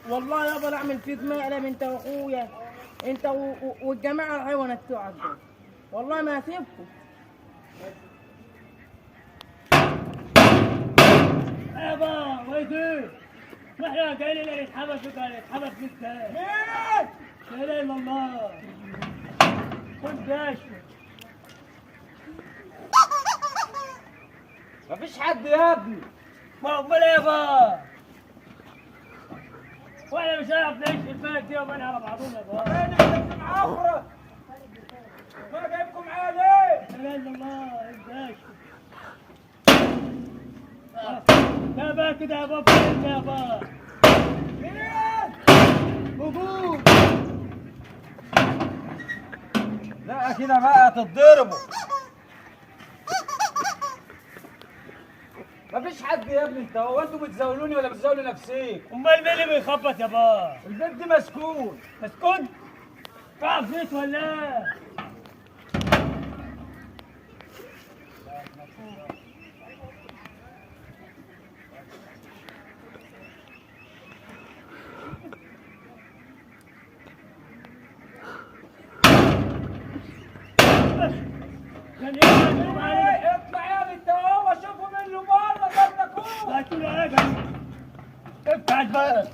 والله يابا لا اعمل فيك مقلب انت واخويا، انت والجماعه الحيوانات بتوعك دول، والله ما هسيبكم. يابا ويدي ما احنا جايين اللي يتحبس فيك يتحبس فيك تاني. مين؟ لا اله الا الله. كنت جاش مفيش حد يا ابني. ما امال ايه يابا؟ واحنا مش هنعرف نعيش في البلد دي وما نعرف بعضنا يابا. فين انت معفرة؟ ما جايبكم معايا ليه؟ لا اله الا الله جاش. لا بقى كده يا بابا يا بابا. موجود. لا كده بقى تتضربوا. مفيش حد يا ابني. انت هو انتوا بتزاولوني ولا بتزاولوا نفسيك؟ امال مين اللي بيخبط يا بابا؟ البيت دي مسكون. اسكت. تعرف زيت ولا ايه؟ كان يعمل عليك. اطلع يا ابني انت وهو شوفوا مين اللي بره جنبكم. لا تقول ايه بقى؟ ابتعد بقى.